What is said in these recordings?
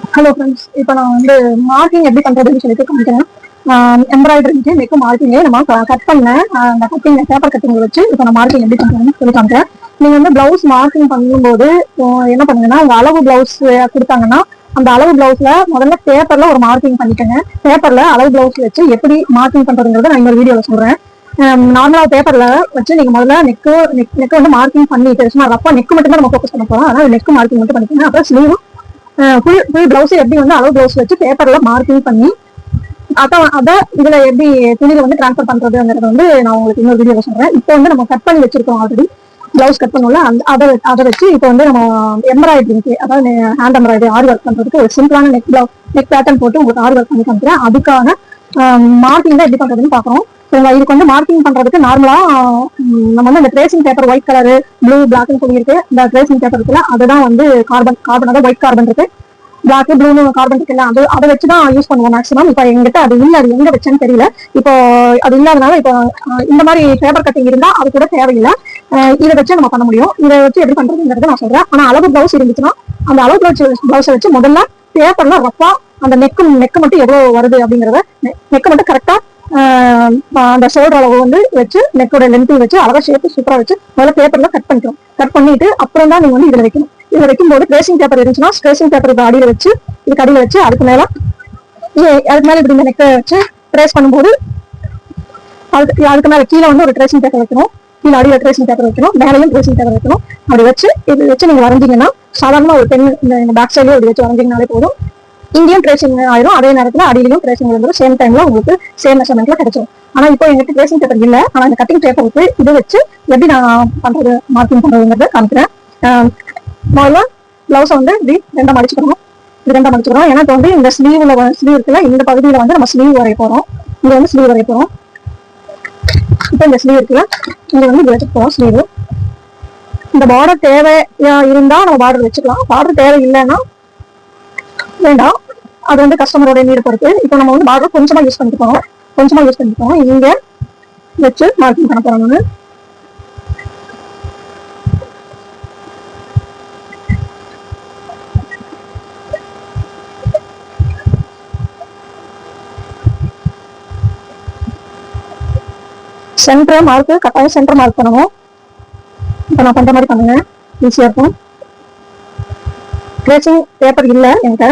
Hello friends, இப்போ நான் வந்து மார்க்கிங் எப்படி பண்றதுன்னு சொல்லிட்டு காமிக்கிறேன். எம்ப்ராய்டரிக்கு நெக்கு மார்க்கிங்கே நம்ம கட் பண்ணேன். அந்த கட்டிங் பேப்பர் கட்டிங் வச்சு இப்போ நான் மார்க்கிங் எப்படி பண்றதுன்னு சொல்லி காமிக்கிறேன். நீங்க வந்து பிளவுஸ் மார்க்கிங் பண்ணும்போது என்ன பண்ணுங்கன்னா, உங்க அளவு பிளவுஸ் கொடுத்தாங்கன்னா அந்த அளவு பிளவுஸ்ல முதல்ல பேப்பர்ல ஒரு மார்க்கிங் பண்ணிக்கோங்க. பேப்பர்ல அளவு பிளவுஸ் வச்சு எப்படி மார்க்கிங் பண்றதுங்கிறத நான் இன்னொரு வீடியோல சொல்றேன். நார்மலா பேப்பர்ல வச்சு நீங்க முதல்ல நெக்கு வந்து மார்க்கிங் பண்ணிட்டு சும்மா ரஃபா நெக்கு மட்டும் தான் நம்ம ஃபோக்கஸ் பண்ண போறோம். அதனால நெக்கு மார்க்கிங் மட்டும் பண்ணிக்கோங்க. அப்புறம் ஸ்லீவ் ஃபுல் பிளவுஸ் எப்படி வந்து அளவு பிளவுஸ் வச்சு பேப்பர்ல மார்க்கிங் பண்ணி அத இதுல எப்படி துணியில வந்து டிரான்ஸ்பர் பண்றதுங்கிறத வந்து நான் உங்களுக்கு இன்னொரு வீடியோல சொல்றேன். இப்போ வந்து நம்ம கட் பண்ணி வச்சிருக்கோம் ஆல்ரெடி பிளவுஸ் கட் பண்ணுவோம்ல, அதை வச்சு இப்போ வந்து நம்ம எம்ப்ராய்டரிக்கு, அதாவது ஹேண்ட் எம்ப்ராய்டரி ஆரி ஒர்க் பண்றதுக்கு ஒரு சிம்பிளான நெக் பேட்டர்ன் போட்டு உங்களுக்கு ஆரி ஒர்க் பண்ணி காமிக்கிறேன். அதுக்கான மார்க்கிங் தான் எப்படி பண்றதுன்னு பாக்குறோம். இதுக்கு வந்து மார்க்கிங் பண்றதுக்கு நார்மலா நம்ம வந்து இந்த tracing paper white colour blue பிளாக்னு சொல்லியிருக்கு. இந்த ட்ரேசிங் பேப்பர் இருக்குல்ல, அதுதான் வந்து கார்பன் அதாவது ஒயிட் கார்பன் இருக்கு, பிளாக் ப்ளூ கார்பன் இருக்குல்ல, அதை வச்சுதான் யூஸ் பண்ணுவோம் மேக்ஸிமம். இப்போ எங்கிட்ட அது இல்ல, அது எங்க வச்சேன்னு தெரியல. இப்போ அது இல்லாதனால இப்போ இந்த மாதிரி பேப்பர் கட்டிங் இருந்தா அது கூட தேவையில்லை. இதை வச்சு நம்ம பண்ண முடியும். இதை வச்சு எப்படி பண்றதுங்கிறத நான் சொல்றேன். ஆனா அளவு பிளவுஸ் இருந்துச்சுன்னா அந்த அளவு பிளவுஸை வச்சு முதல்ல பேப்பர்ல ரஃபா அந்த நெக்கு மட்டும் எவ்வளவு வருது அப்படிங்கறத, நெக்கு மட்டும் கரெக்டா அந்த ஷோல்டர் அளவு வந்து வச்சு நெக்கோட லென்த்தையும் வச்சு அழகா ஷேப் சூப்பரா வச்சு முதல்ல பேப்பர்ல கட் பண்ணிக்கணும். கட் பண்ணிட்டு அப்புறம் தான் நீங்க வந்து இதுல வைக்கணும். இதுல வைக்கும்போது ட்ரேசிங் பேப்பர் இருந்துச்சுன்னா ட்ரேசிங் பேப்பர் அடியில வச்சு இதுக்கு அடியில வச்சு அதுக்கு மேல இப்படி இந்த நெக்கை வச்சு ட்ரேஸ் பண்ணும்போது அதுக்கு மேல கீழே வந்து ஒரு ட்ரேசிங் பேப்பர் வைக்கணும். கீழே அடியில ட்ரேசிங் பேப்பர் வைக்கணும், மேலையும் ட்ரேசிங் பேப்பர் வைக்கணும். அப்படி வச்சு இது வச்சு நீங்க வரைஞ்சீங்கன்னா சாதாரண ஒரு பெண் இந்த பேக் சைட்லயே அப்படி வச்சு வரைஞ்சீங்கனாலே போதும். இங்கேயும் ட்ரேசிங் ஆயிரும், அதே நேரத்துல அடியிலையும் ட்ரேசிங் வந்துடும். சேம் டைம்ல உங்களுக்கு சேம் மெஷர்மெண்ட்ல கிடைச்சிடும். ஆனா இப்போ எங்களுக்கு ட்ரேசிங் பேப்பர் இல்ல. ஆனா இந்த கட்டிங் பேப்பருக்கு இதை வச்சு எப்படி நான் பண்றது மார்க்கிங் பண்றதுங்கிறத காமிக்கிறேன். முதல்ல பிளவுஸை வந்து இப்படி ரெண்டா மடிச்சுக்கணும். இது ரெண்டா மடிச்சுக்கிறோம். ஏன்னா இப்போ வந்து இந்த ஸ்லீவ் இருக்குல்ல, இந்த பகுதியில வந்து நம்ம ஸ்லீவ் வரைய போறோம். இங்க வந்து ஸ்லீவ் வரைய போறோம். இப்போ இந்த ஸ்லீவ் இருக்குல்ல, இங்க வந்து இது வச்சுட்டு போறோம் ஸ்லீவ். இந்த பார்டர் தேவையா இருந்தா நம்ம பார்டர் வச்சுக்கலாம். பார்டர் தேவை இல்லைன்னா வேண்டாம். அது வந்து கஸ்டமரோட நீடு பொறுத்து. இப்போ நம்ம வந்து பார்டர் கொஞ்சமா யூஸ் பண்ணிப்போம். இங்க வச்சு மார்க்கிங் பண்ண போறோம். நான் சென்டர் மார்க், கட்டாயம் சென்டர் மார்க் பண்ணணும். இப்போ நான் பண்ற மாதிரி பண்ணுங்க, ஈஸியா இருக்கும். ட்ரேசிங் பேப்பர் இல்லை என்கிட்ட,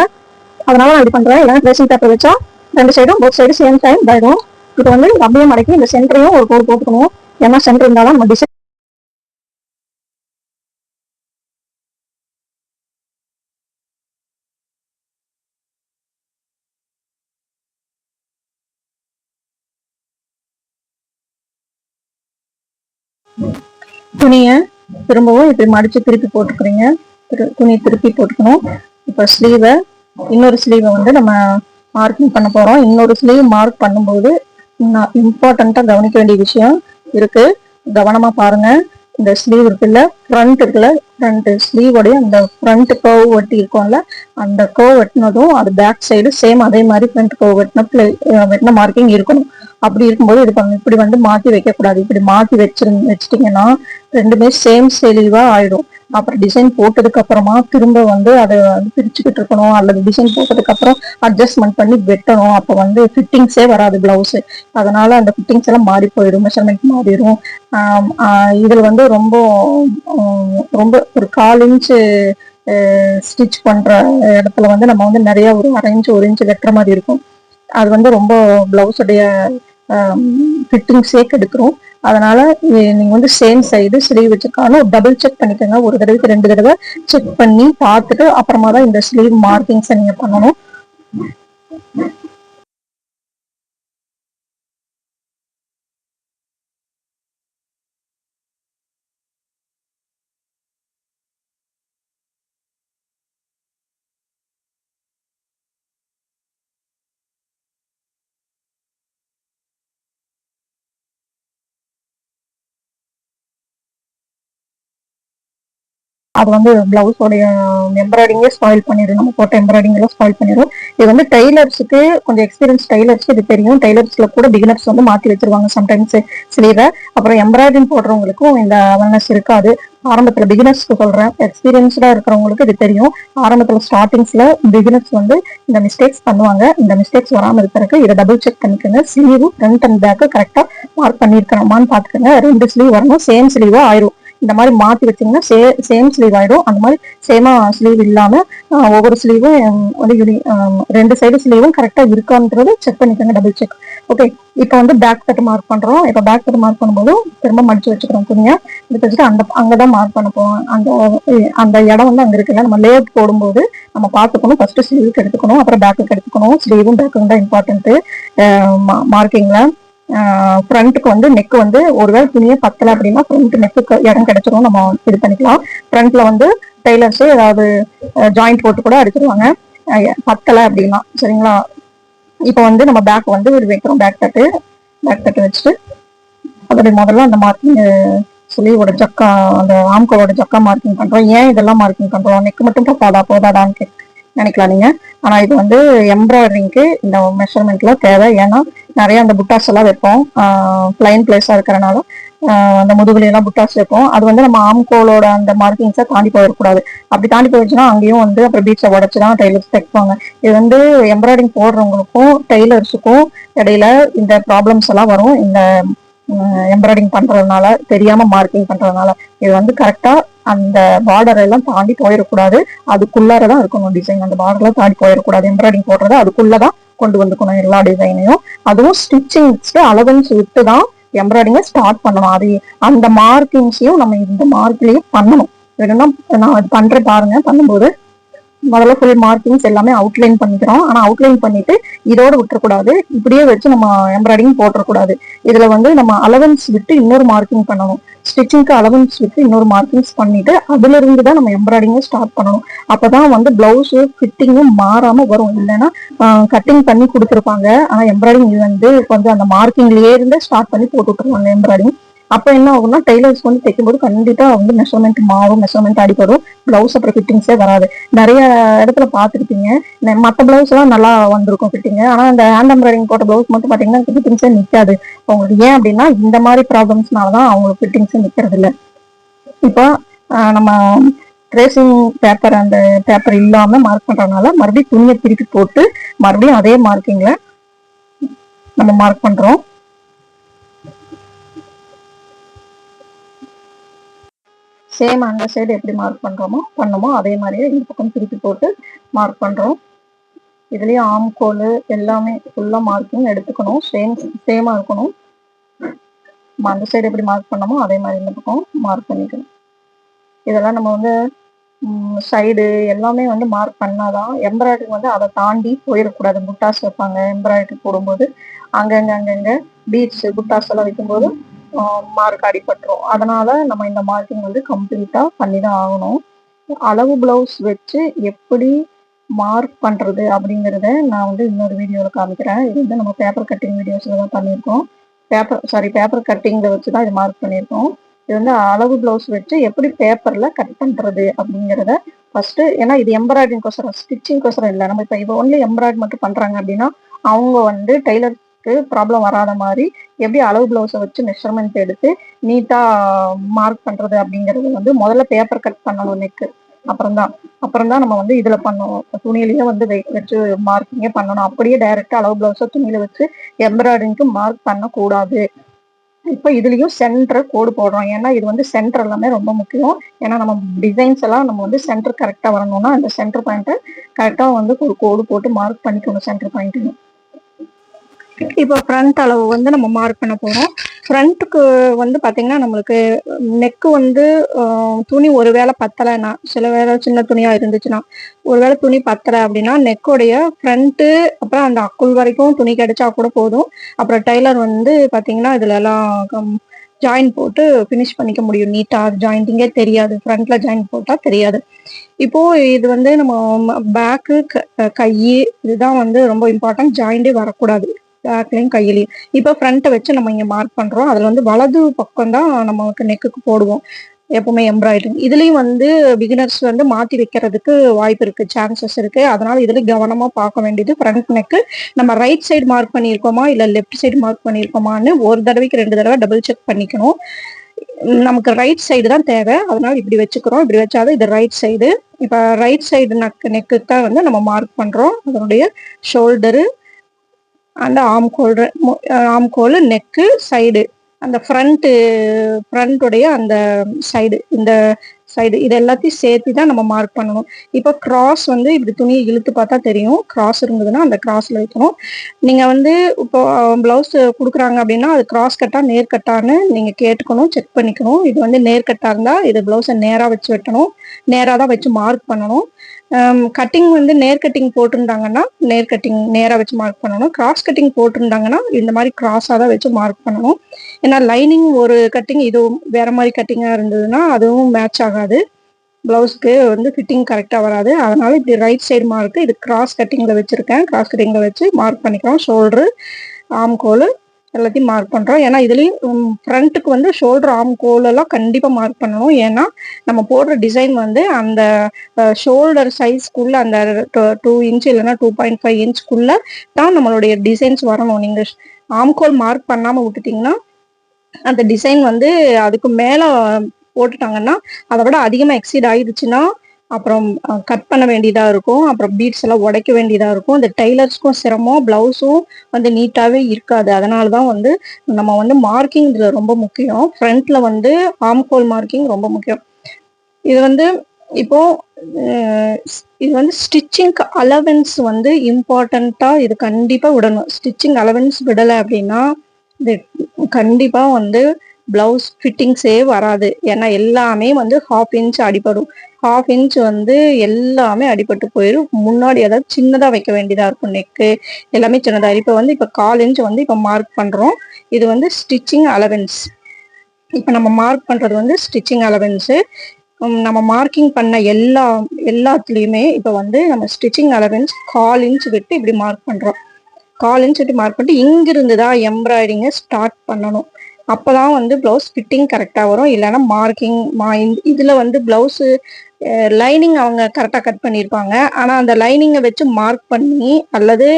அதனால நான் இப்படி பண்றேன். இல்லைன்னா ட்ரேசிங் பேப்பர் வச்சா ரெண்டு சைடும் போத் சைடு சேம் டைம் ஆயிடும். இப்போ வந்து அப்படியே மடக்கி இந்த சென்டரையும் ஒரு கோடு போட்டுக்கணும். ஏன்னா சென்டர் இருந்தாலும் நம்ம டிசைன் துணியை திரும்பவும் இப்படி மடிச்சு திருப்பி போட்டுக்கிறீங்க. துணியை திருப்பி போட்டுக்கணும். இப்போ ஸ்லீவை, இன்னொரு ஸ்லீவை வந்து நம்ம மார்க்கிங் பண்ண போறோம். இன்னொரு ஸ்லீவ் மார்க் பண்ணும்போது இம்பார்ட்டண்டா கவனிக்க வேண்டிய விஷயம் இருக்கு, கவனமா பாருங்க. இந்த ஸ்லீவ் இருக்குல்ல, ஃப்ரண்ட் இருக்குல்ல, ஃப்ரண்ட் ஸ்லீவோடைய அந்த ஃப்ரண்ட் கர்வ் வெட்டி இருக்கும்ல, அந்த கர்வ் வெட்டினதும் அது பேக் சைடு சேம் அதே மாதிரி ஃப்ரண்ட் கர்வ் வெட்டின மார்க்கிங் இருக்கணும். அப்படி இருக்கும்போது இப்படி வந்து மாத்தி வைக்க கூடாது. இப்படி மாத்தி வச்சிட்டீங்கன்னா ரெண்டுமே சேம் ஸ்லீவா ஆயிடும். அப்புறம் டிசைன் போட்டதுக்கு அப்புறமா திரும்ப வந்து அதை பிரிச்சுக்கிட்டு இருக்கணும், அல்லது டிசைன் போட்டதுக்கு அப்புறம் அட்ஜஸ்ட்மெண்ட் பண்ணி வெட்டணும். அப்போ வந்து ஃபிட்டிங்ஸே வராது பிளவுஸ். அதனால அந்த ஃபிட்டிங்ஸ் எல்லாம் மாறி போயிடும், மெஷர்மெண்ட் மாறிடும். இதுல வந்து ரொம்ப ரொம்ப ஒரு 1/4 இன்ச்சு ஸ்டிச் பண்ற இடத்துல வந்து நம்ம வந்து நிறைய ஒரு 1/2 இன்ச்சு 1 இன்ச்சு வெட்டுற மாதிரி இருக்கும். அது வந்து ரொம்ப பிளவுஸுடைய ஃபிட்டிங்ஸே கெடுத்துரும். அதனால நீங்க வந்து சேம் சைடு ஸ்லீவ் வச்சிருக்காலும் ஒரு டபுள் செக் பண்ணிக்கோங்க. ஒரு தடவைக்கு 2 தடவை செக் பண்ணி பார்த்துட்டு அப்புறமா தான் இந்த ஸ்லீவ் மார்க்கிங்ஸை நீங்க பண்ணணும். அது வந்து பிளவுஸோடைய எம்ப்ராய்டிங்கே ஸ்பாயில் பண்ணிடும், நம்ம போட்ட எம்ப்ராய்டிங் எல்லாம் ஸ்பாயில் பண்ணிடும். இது வந்து டைலர்ஸுக்கு, கொஞ்சம் எக்ஸ்பீரியன்ஸ் டைலர்ஸ்க்கு இது தெரியும். டைலர்ஸ்ல கூட பிகினர்ஸ் வந்து மாத்தி வச்சிருவாங்க சம்டைம்ஸ் ஸ்லீவை. அப்புறம் எம்ப்ராய்டிங் போடுறவங்களுக்கும் இந்த அவேர்னஸ் இருக்காது. ஆரம்பத்துல பிகினர்ஸ்க்கு சொல்றேன், எக்ஸ்பீரியன்ஸ்டா இருக்கிறவங்களுக்கு இது தெரியும். ஆரம்பத்துல ஸ்டார்டிங்ஸ்ல பிகினர்ஸ் வந்து இந்த மிஸ்டேக்ஸ் பண்ணுவாங்க. இந்த மிஸ்டேக்ஸ் வராம இருக்கிறதுக்கு இதை டபுள் செக் பண்ணிக்கோங்க. ஸ்லீவ் ஃப்ரண்ட் அண்ட் பேக்கு கரெக்டா மார்க் பண்ணிருக்கணுமான்னு பாத்துக்கோங்க. 2 ஸ்லீவ் வரணும், சேம் ஸ்லீவா ஆயிரும். இந்த மாதிரி மாத்தி வச்சீங்கன்னா சேம் ஸ்லீவ் ஆயிடும். அந்த மாதிரி சேமா ஸ்லீவ் இல்லாம ஒவ்வொரு ஸ்லீவும் வந்து 2 சைடு ஸ்லீவும் கரெக்டா இருக்கான்றது செக் பண்ணிக்கோங்க, டபுள் செக். ஓகே, இப்போ வந்து பேக் தட்டு மார்க் பண்றோம். இப்போ பேக் தட்டு மார்க் பண்ணும்போது திரும்ப மடிச்சு வச்சுக்கிறோம் துணியை. எடுத்து வச்சுட்டு அங்கதான் மார்க் பண்ண போவோம். அந்த இடம் வந்து அங்க இருக்குல்ல, நம்ம லேஅவுட் போடும்போது நம்ம பார்த்துக்கணும். ஃபர்ஸ்ட் ஸ்லீவுக்கு எடுத்துக்கணும், அப்புறம் பேக்குக்கு எடுத்துக்கணும். ஸ்லீவும் பேக்கும் தான் இம்பார்ட்டன்ட் மார்க்கிங்ல. ஃப்ரண்ட்டுக்கு வந்து நெக் வந்து ஒருவேளை துணியே பத்தலை அப்படின்னா ஃப்ரண்ட் நெக்கு இடம் கிடைச்சிரும், நம்ம இது பண்ணிக்கலாம். ஃப்ரண்ட்ல வந்து டெய்லர்ஸ் ஏதாவது ஜாயிண்ட் போட்டு கூட அடிச்சிருவாங்க பத்தலை அப்படின்னா. சரிங்களா? இப்போ வந்து நம்ம பேக் வந்து வைக்கிறோம். பேக் தட்டு வச்சுட்டு அதோட முதல்ல அந்த மார்க்கிங் ஸ்லீவோட ஜக்கா, அந்த ஆம்கோவோட ஜக்கா மார்க்கிங் பண்றோம். ஏன் இதெல்லாம் மார்க்கிங் பண்றோம்? நெக் மட்டும் போதாதான்னு நினைக்கலாம் நீங்க. ஆனா இது வந்து எம்ப்ராய்டரிங்க்கு இந்த மெஷர்மெண்ட்ல தேவை. ஏன்னா நிறைய அந்த புட்டாஸ் எல்லாம் வைப்போம், பிளைன் பிளேஸா இருக்கிறனால அந்த முதுகுல எல்லாம் புட்டாஸ் வைப்போம். அது வந்து நம்ம ஆம்கோலோட அந்த மார்க்கிங்ஸை தாண்டி போயிடக்கூடாது. அப்படி தாண்டி போயிடுச்சுன்னா அங்கேயும் வந்து அப்புறம் பீச்சை உடச்சுதான் டைலர்ஸ் தைப்பாங்க. இது வந்து எம்ப்ராய்டரிங் போடுறவங்களுக்கும் டெய்லர்ஸுக்கும் இடையில இந்த ப்ராப்ளம்ஸ் எல்லாம் வரும். இந்த எம்ப்ராய்டிங் பண்றதுனால, தெரியாம மார்க்கிங் பண்றதுனால. இது வந்து கரெக்டா அந்த பார்டர் எல்லாம் தாண்டி போயிடக்கூடாது, அதுக்குள்ளாரதான் இருக்கணும் டிசைன். அந்த பார்டர்ல தாண்டி போயிடக்கூடாது. எம்ப்ராய்டிங் போடுறத அதுக்குள்ளதான் கொண்டு வந்துக்கணும் எல்லா டிசைனையும். அதுவும் ஸ்டிச்சிங்ஸ்க்கு அலவன்ஸ் விட்டு தான் எம்ப்ராய்டிங்க ஸ்டார்ட் பண்ணணும். அது அந்த மார்க்கிங்ஸையும் நம்ம இந்த மார்க்லயும் பண்ணணும். வேணும்னா நான் பண்றேன் பாருங்க. பண்ணும்போது முதல்ல ஃபுல் மார்க்கிங்ஸ் எல்லாமே அவுட்லைன் பண்ணிக்கிறோம். ஆனா அவுட்லைன் பண்ணிட்டு இதோட விட்டுறக்கூடாது, இப்படியே வச்சு நம்ம எம்ப்ராய்டிங் போட்டுறக்கூடாது. இதுல வந்து நம்ம அலவன்ஸ் விட்டு இன்னொரு மார்க்கிங் பண்ணணும். ஸ்டிச்சிங்க்கு அலவன்ஸ் விட்டு இன்னொரு மார்க்கிங்ஸ் பண்ணிட்டு அதுல இருந்து தான் நம்ம எம்ப்ராய்டிங்க ஸ்டார்ட் பண்ணணும். அப்பதான் வந்து பிளவுஸ் ஃபிட்டிங்கும் மாறாம வரும். இல்லைன்னா கட்டிங் பண்ணி கொடுத்துருப்பாங்க, ஆனா எம்ப்ராய்டிங் வந்து கொஞ்சம் அந்த மார்க்கிங்லயே இருந்து ஸ்டார்ட் பண்ணி போட்டு விட்டுருவாங்க எம்ப்ராய்டிங். அப்ப என்ன ஆகும்னா டெய்லர்ஸ் வந்து தைக்கும்போது கண்டிப்பா வந்து மெஷர்மெண்ட் மாறும், மெஷர்மெண்ட் அடிப்படும், பிளவுஸ் அப்புறம் ஃபிட்டிங்ஸே வராது. நிறைய இடத்துல பாத்துருப்பீங்க, மத்த பிளவுஸ் எல்லாம் நல்லா வந்திருக்கும் ஃபிட்டிங். ஆனா இந்த ஹேண்ட் எம்ப்ராய்டிங் போட்ட பிளவுஸ் மட்டும் பாத்தீங்கன்னா ஃபிட்டிங்ஸே நிக்காது அவங்களுக்கு. ஏன் அப்படின்னா இந்த மாதிரி ப்ராப்ளம்ஸ்னாலதான் அவங்களுக்கு ஃபிட்டிங்ஸே நிக்கிறது இல்லை. இப்போ நம்ம ட்ரேசிங் பேப்பர், அந்த பேப்பர் இல்லாம மார்க் பண்றதுனால மறுபடியும் துணியை திருப்பி போட்டு மறுபடியும் அதே மார்க்கிங்ல நம்ம மார்க் பண்றோம். சேம் அந்த சைடு எப்படி மார்க் பண்ணமோ அதே மாதிரியே இந்த பக்கம் திருப்பி போட்டு மார்க் பண்றோம். இதுலயும் ஆம்கோல் எல்லாமே ஃபுல்லா மார்க்கிங் எடுத்துக்கணும், சேமா இருக்கணும். அந்த சைடு எப்படி மார்க் பண்ணமோ அதே மாதிரி இந்த பக்கம் மார்க் பண்ணிக்கணும். இதெல்லாம் நம்ம வந்து சைடு எல்லாமே வந்து மார்க் பண்ணாதான் எம்ப்ராய்டரி வந்து அதை தாண்டி போயிடக்கூடாது. புட்டாஸ் வைப்பாங்க எம்ப்ராய்டரி போடும்போது, அங்கங்க பீட்ஸ் புட்டாஸ் எல்லாம் வைக்கும்போது மார்க் அடிபட்டுரும். அதனால நம்ம இந்த மார்க்கிங் வந்து கம்ப்ளீட்டா பண்ணிதான் ஆகணும். அளவு பிளவுஸ் வச்சு எப்படி மார்க் பண்றது அப்படிங்கறத நான் வந்து இன்னொரு வீடியோல காமிக்கிறேன். இது வந்து நம்ம பேப்பர் கட்டிங் வீடியோஸ்ல தான் பண்ணியிருக்கோம். பேப்பர் கட்டிங்ல வச்சுதான் இது மார்க் பண்ணியிருக்கோம். இது வந்து அளவு பிளவுஸ் வச்சு எப்படி பேப்பர்ல கட் பண்றது அப்படிங்கறத ஃபர்ஸ்ட். ஏன்னா இது எம்ப்ராய்டிங் கோசரம், ஸ்டிச்சிங் கோசரம் இல்லை. நம்ம இப்போ ஒன்லி எம்ப்ராய்டரி மட்டும் பண்றாங்க அப்படின்னா அவங்க வந்து டெய்லருக்கு ப்ராப்ளம் வராத மாதிரி எப்படி அளவு பிளவுஸை வச்சு மெஷர்மெண்ட் எடுத்து நீட்டா மார்க் பண்றது அப்படிங்கறது வந்து முதல்ல பேப்பர் கட் பண்ணணும் நெக்கு. அப்புறம் தான் நம்ம வந்து இதுல பண்ணணும், துணியிலேயே வந்து வச்சு மார்க்கிங்கே பண்ணணும். அப்படியே டைரக்டா அளவு பிளவுஸை துணியில வச்சு எம்ப்ராய்டரிங்க்கு மார்க் பண்ணக்கூடாது. இப்போ இதுலயும் சென்டர் கோடு போடுறோம். ஏன்னா இது வந்து சென்டர் எல்லாமே ரொம்ப முக்கியம். ஏன்னா நம்ம டிசைன்ஸ் எல்லாம் நம்ம வந்து சென்டர் கரெக்டா வரணும்னா அந்த சென்டர் பாயிண்ட் கரெக்டா வந்து ஒரு கோடு போட்டு மார்க் பண்ணிக்கணும் சென்டர் பாயிண்ட். இப்போ ஃப்ரண்ட் அளவு வந்து நம்ம மார்க் பண்ண போறோம். ஃப்ரண்ட்டுக்கு வந்து பாத்தீங்கன்னா நம்மளுக்கு நெக்கு வந்து துணி ஒருவேளை பத்தலைன்னா, சில வேளை சின்ன துணியா இருந்துச்சுன்னா, ஒருவேளை துணி பத்தலை அப்படின்னா நெக்கோடைய ஃப்ரண்ட்டு அப்புறம் அந்த அக்குள் வரைக்கும் துணி கிடைச்சா கூட போதும். அப்புறம் டெய்லர் வந்து பாத்தீங்கன்னா இதுல எல்லாம் ஜாயின் போட்டு ஃபினிஷ் பண்ணிக்க முடியும் நீட்டா. ஜாயிண்டிங்கே தெரியாது, ஃப்ரண்ட்ல ஜாயின் போட்டா தெரியாது. இப்போ இது வந்து நம்ம பேக்கு கை இதுதான் வந்து ரொம்ப இம்பார்ட்டன்ட். ஜாயிண்டே வரக்கூடாது பேக்லயும் கையிலையும். இப்போ ஃப்ரண்ட்டை வச்சு நம்ம இங்க மார்க் பண்றோம். அதுல வந்து வலது பக்கம் தான் நமக்கு நெக்குக்கு போடுவோம். எப்பவுமே எம்ப்ராய்டரிங் இதுலயும் வந்து பிகினர்ஸ் வந்து மாத்தி வைக்கிறதுக்கு வாய்ப்பு இருக்கு, சான்சஸ் இருக்கு. அதனால இதுல கவனமா பார்க்க வேண்டியது ஃப்ரண்ட் நெக்கு நம்ம ரைட் சைடு மார்க் பண்ணியிருக்கோமா இல்ல லெஃப்ட் சைடு மார்க் பண்ணியிருக்கோமான்னு ஒரு தடவைக்கு 2 தடவை டபுள் செக் பண்ணிக்கணும். நமக்கு ரைட் சைடு தான் தேவை, அதனால இப்படி வச்சுக்கிறோம். இப்படி வச்சாலும் இது ரைட் சைடு. இப்ப ரைட் சைடு நெக்கு தான் வந்து நம்ம மார்க் பண்றோம். அதனுடைய ஷோல்டரு அந்த ஆம்கோல் நெக்கு சைடு அந்த ஃப்ரண்ட்டுடைய அந்த சைடு இந்த சைடு இது எல்லாத்தையும் சேர்த்து தான் நம்ம மார்க் பண்ணணும். இப்போ கிராஸ் வந்து இப்படி துணியை இழுத்து பார்த்தா தெரியும், கிராஸ் இருந்ததுன்னா அந்த கிராஸ்ல வைக்கணும். நீங்க வந்து இப்போ பிளவுஸ் கொடுக்குறாங்க அப்படின்னா அது கிராஸ் கட்டா நேர் கட்டான்னு நீங்க கேட்டுக்கணும், செக் பண்ணிக்கணும். இது வந்து நேர் கட்டா இருந்தா இது பிளவுஸை நேரா வச்சு வெட்டணும், நேரா தான் வச்சு மார்க் பண்ணணும். கட்டிங் வந்து நேர் கட்டிங் போட்டிருந்தாங்கன்னா நேர் கட்டிங் நேராக வச்சு மார்க் பண்ணணும். கிராஸ் கட்டிங் போட்டிருந்தாங்கன்னா இந்த மாதிரி கிராஸாக தான் வச்சு மார்க் பண்ணணும். ஏன்னா லைனிங் ஒரு கட்டிங் இதுவும் வேற மாதிரி கட்டிங்காக இருந்ததுன்னா அதுவும் மேட்ச் ஆகாது, பிளவுஸ்க்கு வந்து ஃபிட்டிங் கரெக்டாக வராது. அதனால இப்படி ரைட் சைடு மார்க்கு இது கிராஸ் கட்டிங்கில் வச்சுருக்கேன். கிராஸ் கட்டிங்கில் வச்சு மார்க் பண்ணிக்கிறோம். ஷோல்டரு ஆம்கோல் எல்லாத்தையும் மார்க் பண்ணுறோம். ஏன்னா இதுலேயும் ஃப்ரண்ட்டுக்கு வந்து ஷோல்டர் ஆம்கோல் எல்லாம் கண்டிப்பாக மார்க் பண்ணணும். ஏன்னா நம்ம போடுற டிசைன் வந்து அந்த ஷோல்டர் சைஸ்க்குள்ள அந்த 2 இன்ச் இல்லைன்னா 2.5 இன்ச்க்குள்ள தான் நம்மளுடைய டிசைன்ஸ் வரணும். நீங்கள் ஆம்கோல் மார்க் பண்ணாமல் விட்டுட்டிங்கன்னா அந்த டிசைன் வந்து அதுக்கு மேலே போட்டுட்டாங்கன்னா அதை விட அதிகமாக எக்ஸீட் ஆயிடுச்சுன்னா அப்புறம் கட் பண்ண வேண்டியதாக இருக்கும், அப்புறம் பீட்ஸ் எல்லாம் உடைக்க வேண்டியதாக இருக்கும். இந்த டெய்லர்ஸ்க்கும் சிரமம், பிளவுஸும் வந்து நீட்டாகவே இருக்காது. அதனால தான் வந்து நம்ம வந்து மார்க்கிங் இதில் ரொம்ப முக்கியம். ஃப்ரண்ட்ல வந்து ஆம்கோல் மார்க்கிங் ரொம்ப முக்கியம். இது வந்து இப்போ இது வந்து ஸ்டிச்சிங்க்கு அலவன்ஸ் வந்து இம்பார்ட்டண்ட்டா இது கண்டிப்பா விடணும். ஸ்டிச்சிங் அலவன்ஸ் விடலை அப்படின்னா இது கண்டிப்பா வந்து பிளவுஸ் ஃபிட்டிங்ஸே வராது. ஏன்னா எல்லாமே வந்து 1/2 இன்ச் அடிபடும். 1/2 இன்ச் வந்து எல்லாமே அடிபட்டு போயிடும். முன்னாடி ஏதாவது சின்னதா வைக்க வேண்டியதா இருக்கும், நெக்கு எல்லாமே சின்னதா. இப்போ வந்து இப்போ 1/4 இன்ச் வந்து இப்போ மார்க் பண்றோம். இது வந்து ஸ்டிச்சிங் அலவன்ஸ். இப்போ நம்ம மார்க் பண்றது வந்து ஸ்டிச்சிங் அலவன்ஸு. நம்ம மார்க்கிங் பண்ண எல்லாத்துலேயுமே இப்போ வந்து நம்ம ஸ்டிச்சிங் அலவன்ஸ் 1/4 இன்ச் விட்டு இப்படி மார்க் பண்ணுறோம். 1/4 இன்ச் விட்டு மார்க் பண்ணிட்டு இங்கிருந்து தான் எம்ப்ராய்டிங்கை ஸ்டார்ட் பண்ணணும். அப்போதான் வந்து ப்ளவுஸ் ஃபிட்டிங் கரெக்டாக வரும். இல்லைன்னா மார்க்கிங் இதில் வந்து ப்ளவுஸு லைனிங் அவங்க கரெக்டாக கட் பண்ணியிருப்பாங்க. ஆனால் அந்த லைனிங்கை வச்சு மார்க் பண்ணி அல்லது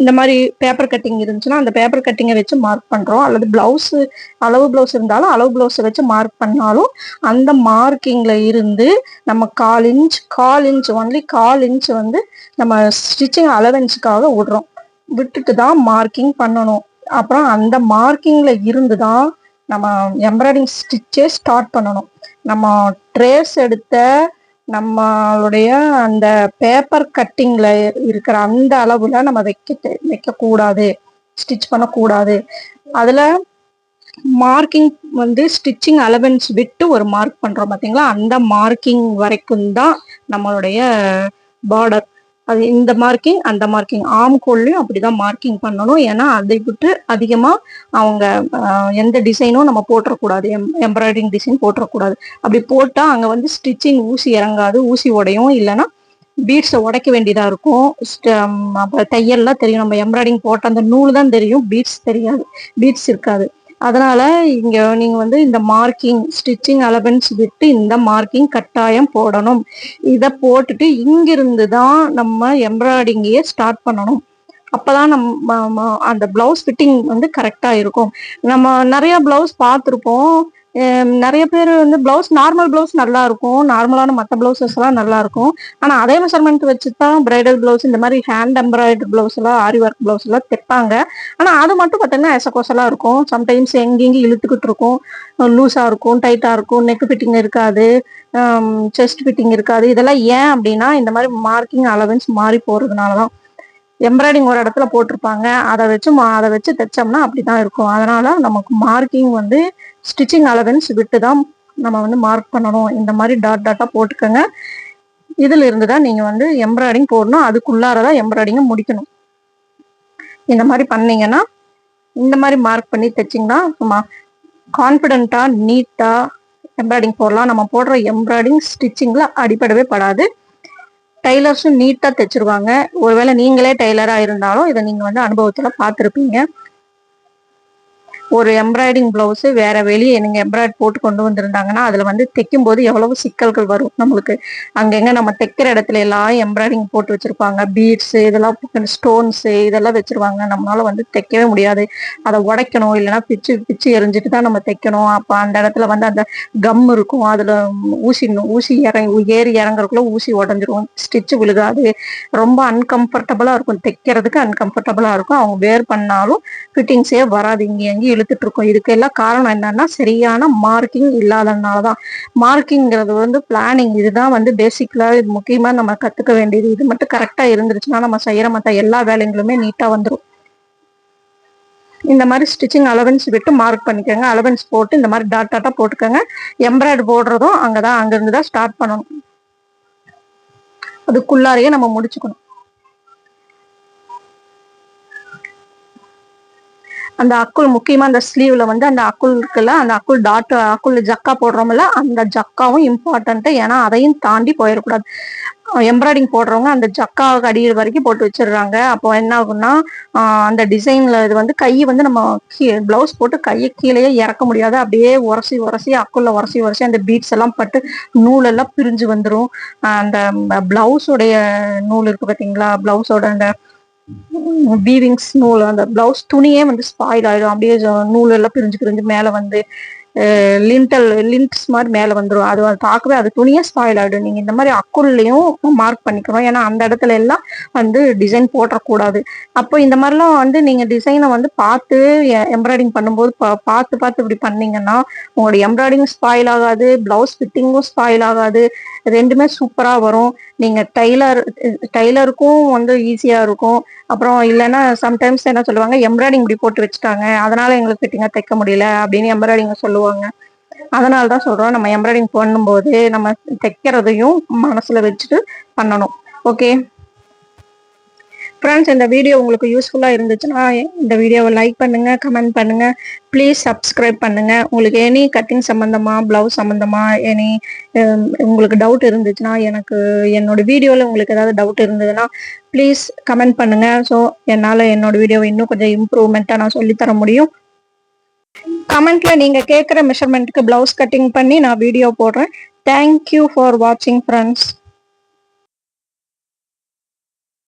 இந்த மாதிரி பேப்பர் கட்டிங் இருந்துச்சுன்னா அந்த பேப்பர் கட்டிங்கை வச்சு மார்க் பண்ணுறோம். அல்லது பிளவுஸு அளவு பிளவுஸ் இருந்தாலும் அளவு பிளவுஸை வச்சு மார்க் பண்ணாலும் அந்த மார்க்கிங்கில் இருந்து நம்ம 1/4 இன்ச் ஒன்லி 1/4 இன்ச் வந்து நம்ம ஸ்டிச்சிங் அலவன்ஸுக்காக விடுறோம். விட்டுட்டு தான் மார்க்கிங் பண்ணணும். அப்புறம் அந்த மார்க்கிங்ல இருந்து தான் நம்ம எம்ப்ராய்டிங் ஸ்டிச்சே ஸ்டார்ட் பண்ணணும். நம்ம ட்ரேஸ் எடுத்த நம்மளுடைய அந்த பேப்பர் கட்டிங்ல இருக்கிற அந்த அளவுல நம்ம வைக்க கூடாது, ஸ்டிச் பண்ணக்கூடாது. அதுல மார்க்கிங் வந்து ஸ்டிச்சிங் அலவன்ஸ் விட்டு ஒரு மார்க் பண்றோம் பார்த்தீங்களா, அந்த மார்க்கிங் வரைக்கும் தான் நம்மளுடைய பார்டர். அது இந்த மார்க்கிங் அந்த மார்க்கிங் ஆம்கோல்லையும் அப்படிதான் மார்க்கிங் பண்ணணும். ஏன்னா அதை விட்டு அதிகமா அவங்க எந்த டிசைனும் நம்ம போட்டுறக்கூடாது, எம்ப்ராய்டரிங் டிசைன் போட்டுறக்கூடாது. அப்படி போட்டா அங்க வந்து ஸ்டிச்சிங் ஊசி இறங்காது, ஊசி உடையும், இல்லைன்னா பீட்ஸை உடைக்க வேண்டியதா இருக்கும். அப்புறம் தையல்லாம் தெரியும், நம்ம எம்ப்ராய்டிங் போட்ட அந்த நூல் தான் தெரியும், பீட்ஸ் தெரியாது, பீட்ஸ் இருக்காது. அதனால இங்க நீங்க வந்து இந்த மார்க்கிங் ஸ்டிச்சிங் அலவன்ஸ் விட்டு இந்த மார்க்கிங் கட்டாயம் போடணும். இதை போட்டுட்டு இங்கிருந்து தான் நம்ம எம்ப்ராய்டிங்கையே ஸ்டார்ட் பண்ணணும். அப்பதான் நம்ம அந்த பிளவுஸ் ஃபிட்டிங் வந்து கரெக்டா இருக்கும். நம்ம நிறைய பிளவுஸ் பார்த்துருப்போம். நிறைய பேர் வந்து பிளவுஸ் நார்மல் பிளவுஸ் நல்லா இருக்கும், நார்மலான மற்ற பிளவுசஸ் எல்லாம் நல்லா இருக்கும். ஆனா அதே மெஷர்மெண்ட் வச்சுதான் பிரைடல் பிளவுஸ் இந்த மாதிரி ஹேண்ட் எம்ப்ராய்டரி பிளவுஸ் எல்லாம் ஆரி ஒர்க் பிளவுஸ் எல்லாம் தைப்பாங்க. ஆனா அது மட்டும் பார்த்தீங்கன்னா எசகோசலா இருக்கும். சம்டைம்ஸ் எங்கெங்க இழுத்துக்கிட்டு இருக்கும், லூஸா இருக்கும், டைட்டா இருக்கும், நெக் ஃபிட்டிங் இருக்காது, செஸ்ட் ஃபிட்டிங் இருக்காது. இதெல்லாம் ஏன் அப்படின்னா இந்த மாதிரி மார்க்கிங் அலவன்ஸ் மாறி போறதுனாலதான். எம்ப்ராய்டிங் ஒரு இடத்துல போட்டிருப்பாங்க, அதை வச்சு தைச்சோம்னா அப்படிதான் இருக்கும். அதனால நமக்கு மார்க்கிங் வந்து ஸ்டிச்சிங் அலவன்ஸ் விட்டு தான் நம்ம வந்து மார்க் பண்ணணும். இந்த மாதிரி டாட்டா போட்டுக்கோங்க. இதுல இருந்துதான் நீங்க வந்து எம்ப்ராய்டிங் போடணும், அதுக்குள்ளாரதான் எம்ப்ராய்டிங்க முடிக்கணும். இந்த மாதிரி பண்ணீங்கன்னா, இந்த மாதிரி மார்க் பண்ணி தைச்சிங்கன்னா சும்மா கான்ஃபிடென்ட்டா நீட்டா எம்ப்ராய்டிங் போடலாம். நம்ம போடுற எம்ப்ராய்டிங் ஸ்டிச்சிங்ல அடிப்படவே படாது. டைலர்ஸும் நீட்டா தைச்சிருவாங்க. ஒருவேளை நீங்களே டைலரா இருந்தாலும் இதை நீங்க வந்து அனுபவத்துல பார்த்துருப்பீங்க. ஒரு எம்ப்ராய்டிங் பிளவுஸ் வேற வெளியே நீங்க எம்ப்ராய்ட் போட்டு கொண்டு வந்திருந்தாங்கன்னா அதுல வந்து தைக்கும் போது எவ்வளவு சிக்கல்கள் வரும் நம்மளுக்கு. அங்கங்க நம்ம தைக்கிற இடத்துல எல்லாம் எம்ப்ராய்டிங் போட்டு வச்சிருப்பாங்க, பீட்ஸ் இதெல்லாம் ஸ்டோன்ஸ் இதெல்லாம் வச்சிருவாங்க. நம்மளால வந்து தைக்கவே முடியாது. அதை உடைக்கணும், இல்லைன்னா பிச்சு பிச்சு எரிஞ்சிட்டு தான் நம்ம தைக்கணும். அப்ப அந்த இடத்துல வந்து அந்த கம் இருக்கும், அதுல ஊசி ஊசி ஏறி இறங்குறதுக்குள்ள ஊசி உடஞ்சிரும், ஸ்டிச் விழுகாது, ரொம்ப அன்கம்ஃபர்டபுளா இருக்கும், தைக்கிறதுக்கு அன்கம்ஃபர்டபுளா இருக்கும். அவங்க வேர் பண்ணாலும் ஃபிட்டிங்ஸே வராது, இங்கே எங்கேயும் இழுத்துட்டு இருக்கும். இதுக்கு எல்லாம் காரணம் என்னன்னா சரியான மார்க்கிங் இல்லாததுனாலதான். மார்க்கிங்கிறது வந்து பிளானிங், இதுதான் வந்து பேசிக்கலா இது முக்கியமா நம்ம கத்துக்க வேண்டியது. இது மட்டும் கரெக்டா இருந்துருச்சுன்னா நம்ம செய்யற மத்த எல்லா வேலைகளுமே நீட்டா வந்துடும். இந்த மாதிரி ஸ்டிச்சிங் அலவன்ஸ் விட்டு மார்க் பண்ணிக்கோங்க. அலவன்ஸ் போட்டு இந்த மாதிரி டாட் டாட்டா போட்டுக்கோங்க. எம்ப்ராய்டு போடுறதும் அங்கிருந்து தான் ஸ்டார்ட் பண்ணணும். அதுக்குள்ளாரையே நம்ம முடிச்சுக்கணும். அந்த அக்குள் முக்கியமா அந்த ஸ்லீவ்ல வந்து அந்த அக்குள் இருக்குல்ல, அந்த அக்குள் டாட் அக்குள் ஜக்கா போடுறோம்ல, அந்த ஜக்காவும் இம்பார்ட்டன்ட். ஏன்னா அதையும் தாண்டி போயிடக்கூடாது. எம்ப்ராய்டிங் போடுறவங்க அந்த ஜக்காவுக்கு அடியில் வரைக்கும் போட்டு வச்சிடுறாங்க. அப்போ என்ன ஆகும்னா அந்த டிசைன்ல இது வந்து கை வந்து நம்ம பிளவுஸ் போட்டு கையை கீழேயே இறக்க முடியாது. அப்படியே உரசி உரசி அக்குள்ள உரசி உரசி அந்த பீட்ஸ் எல்லாம் பட்டு நூல் எல்லாம் பிரிஞ்சு வந்துடும். அந்த பிளவுஸோடைய நூல் இருக்கு பார்த்தீங்களா, பிளவுஸோட அந்த வீவிங்ஸ் நூல், அந்த பிளவுஸ் துணியே வந்து ஸ்பாயில் ஆயிடும். அப்படியே நூல் எல்லாம் பிரிஞ்சு பிரிஞ்சு மேல வந்து லிண்ட்ஸ் மாதிரி மேல வந்துடும். அது பார்க்கவே அது துணியே ஸ்பாயில் ஆயிடும். நீங்க இந்த மாதிரி அக்குள்ளையும் மார்க் பண்ணிக்கணும். ஏன்னா அந்த இடத்துல எல்லாம் வந்து டிசைன் போட்டக்கூடாது. அப்போ இந்த மாதிரிலாம் வந்து நீங்க டிசைனை வந்து பார்த்து எம்ப்ராய்டிங் பண்ணும்போது பார்த்து பார்த்து இப்படி பண்ணீங்கன்னா உங்களோட எம்ப்ராய்டிங் ஸ்பாயில் ஆகாது, பிளவுஸ் ஃபிட்டிங்கும் ஸ்பாயில் ஆகாது, ரெண்டுமே சூப்பரா வரும். நீங்க டைலருக்கும் வந்து ஈஸியா இருக்கும். அப்புறம் இல்லைன்னா சம்டைம்ஸ் என்ன சொல்லுவாங்க, எம்ப்ராய்டிங் இப்படி போட்டு வச்சுட்டாங்க அதனால எங்களுக்கு ஃபிட்டிங்கா தைக்க முடியல அப்படின்னு எம்ப்ராய்டிங் சொல்லுவாங்க. அதனாலதான் சொல்றோம், நம்ம எம்ப்ராய்டிங் பண்ணும்போது நம்ம தைக்கிறதையும் மனசுல வச்சுட்டு பண்ணணும். ஓகே ஃப்ரெண்ட்ஸ், இந்த வீடியோ உங்களுக்கு யூஸ்ஃபுல்லா இருந்துச்சுன்னா இந்த வீடியோவை லைக் பண்ணுங்க, கமெண்ட் பண்ணுங்க, ப்ளீஸ் சப்ஸ்கிரைப் பண்ணுங்க. உங்களுக்கு எனி கட்டிங் சம்பந்தமா, பிளவுஸ் சம்பந்தமா எனி உங்களுக்கு டவுட் இருந்துச்சுன்னா, எனக்கு என்னோட வீடியோல உங்களுக்கு ஏதாவது டவுட் இருந்ததுன்னா ப்ளீஸ் கமெண்ட் பண்ணுங்க. ஸோ என்னால் என்னோட வீடியோவை இன்னும் கொஞ்சம் இம்ப்ரூவ்மெண்ட்டாக நான் சொல்லித்தர முடியும். கமெண்ட்ல நீங்க கேட்குற மெஷர்மெண்ட்டுக்கு பிளவுஸ் கட்டிங் பண்ணி நான் வீடியோ போடுறேன். தேங்க்யூ ஃபார் வாட்சிங் ஃப்ரெண்ட்ஸ்.